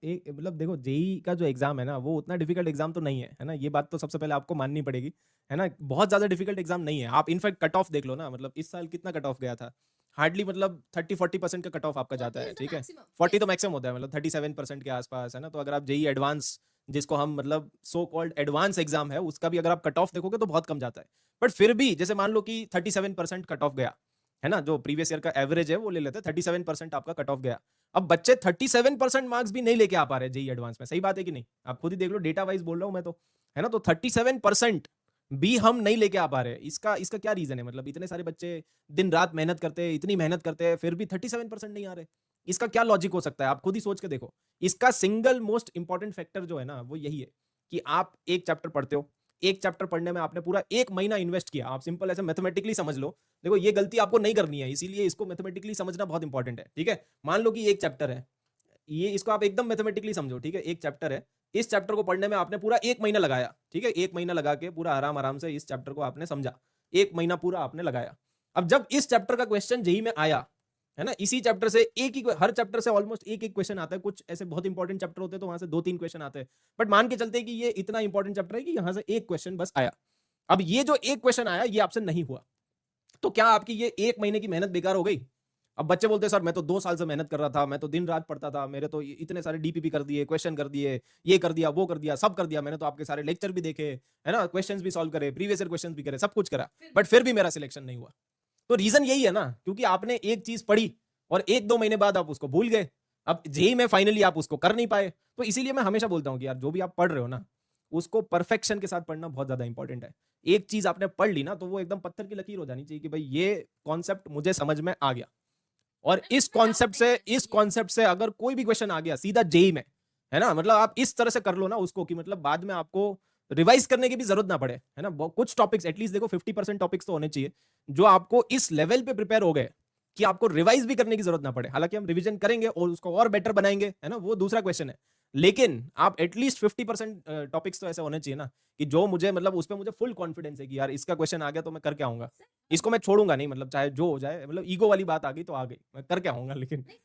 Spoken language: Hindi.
एक मतलब देखो जेई का जो एग्जाम है ना वो उतना डिफिकल्ट एग्जाम तो नहीं है ना, ये बात तो सबसे पहले आपको माननी पड़ेगी, है ना। बहुत ज्यादा डिफिकल्ट एग्जाम नहीं है। आप इनफैक्ट कट ऑफ देख लो ना, मतलब इस साल कितना कट ऑफ गया था, हार्डली मतलब 30-40% का कट ऑफ आपका जाता 40 है, is the ठीक है। maximum. 40 तो Yes. मैक्सिमम होता है, मतलब 37% के आसपास, है ना। तो अगर आप जेई एडवांस, जिसको हम मतलब सो कॉल्ड एडवांस एग्जाम है, उसका भी अगर आप कट ऑफ देखोगे तो बहुत कम जाता है। बट फिर भी जैसे मान लो कि 37% कट ऑफ गया, है ना, जो प्रीवियस ईयर का एवरेज है वो ले लेते हैं, 37% आपका कट ऑफ गया। अब बच्चे 37% मार्क्स भी नहीं लेके आ पा रहे जेई एडवांस में, सही बात है कि नहीं? आप खुद ही देख लो, डेटा वाइज बोल रहा हूं मैं तो, है ना। तो 37% भी हम नहीं लेके आ पा रहे, इसका इसका क्या रीजन है? मतलब इतने सारे बच्चे दिन रात मेहनत करते हैं, इतनी मेहनत करते हैं, फिर भी 37% नहीं आ रहे। इसका क्या लॉजिक हो सकता है? आप खुद ही सोच के देखो। इसका सिंगल मोस्ट इंपॉर्टेंट फैक्टर जो है ना वो यही है कि आप एक चैप्टर पढ़ते हो, एक चैप्टर पढ़ने में आपने पूरा 1 महीना इन्वेस्ट किया। आप सिंपल ऐसे मैथमेटिकली समझ लो, देखो ये गलती आपको नहीं करनी है, इसीलिए इसको मैथमेटिकली समझना बहुत इंपॉर्टेंट है, ठीक है। मान लो कि एक चैप्टर है, ये इसको आप एकदम मैथमेटिकली समझो, ठीक है। एक चैप्टर है, इस चैप्टर को पढ़ने में आपने पूरा 1 महीना लगाया, ठीक है। 1 महीना लगा के पूरा आराम आराम से इस चैप्टर को आपने समझा, 1 महीना पूरा आपने लगाया। अब जब इस चैप्टर का क्वेश्चन जेई में आया, है ना, इसी चैप्टर से एक ही, हर चैप्टर से ऑलमोस्ट एक एक क्वेश्चन आता है, कुछ ऐसे बहुत इंपॉर्टेंट चैप्टर होते हैं तो वहां से 2-3 क्वेश्चन आते हैं, बट मान के चलते हैं कि ये इतना इंपॉर्टेंट चैप्टर है कि यहां से एक क्वेश्चन बस आया। अब ये जो एक क्वेश्चन आया ये आपसे नहीं हुआ, तो क्या आपकी ये 1 महीने की मेहनत बेकार हो गई? अब बच्चे बोलते हैं सर मैं तो 2 साल से मेहनत कर रहा था, मैं तो दिन रात पढ़ता था, मेरे तो इतने सारे डीपीपी कर दिए, क्वेश्चन कर दिए, ये कर दिया, वो कर दिया, सब कर दिया मैंने, तो आपके सारे लेक्चर भी देखे, है ना, क्वेश्चंस भी सॉल्व करे, प्रीवियस ईयर क्वेश्चंस भी करे, सब कुछ करा, बट फिर भी मेरा सिलेक्शन नहीं हुआ। तो रीजन यही है ना, क्योंकि आपने एक चीज पढ़ी और 1-2 महीने बाद आप उसको भूल गए। अब जेई में फाइनली आप उसको कर नहीं पाए। तो इसीलिए मैं हमेशा बोलता हूँ कि यार जो भी आप पढ़ रहे हो ना, उसको परफेक्शन के साथ पढ़ना बहुत ज्यादा इंपॉर्टेंट है। एक चीज आपने पढ़ ली ना तो वो एकदम पत्थर की लकीर हो जानी चाहिए कि भाई ये कॉन्सेप्ट मुझे समझ में आ गया। और And उसमें doubt नहीं आना इस चाहिए. कॉन्सेप्ट से अगर कोई भी क्वेश्चन आ गया सीधा जेई में, है ना, मतलब आप इस तरह से कर लो ना उसको कि मतलब बाद में आपको रिवाइज करने की भी जरूरत ना पड़े, है ना। कुछ टॉपिक्स एटलीस्ट देखो 50% टॉपिक्स तो होने चाहिए जो आपको इस लेवल पे प्रिपेयर हो गए कि आपको रिवाइज भी करने की जरूरत ना पड़े। हालांकि हम रिवीजन करेंगे और उसको और बेटर बनाएंगे, है ना, वो दूसरा क्वेश्चन है। लेकिन आप एटलीस्ट 50% टॉपिक्स तो ऐसे होने चाहिए ना कि जो मुझे मतलब उस पर मुझे फुल कॉन्फिडेंस है कि यार इसका क्वेश्चन आ गया तो मैं करके आऊंगा, इसको मैं छोड़ूंगा नहीं, मतलब चाहे जो हो जाए, मतलब ईगो वाली बात आ गई तो आ गई, मैं करके आऊंगा लेकिन। नहीं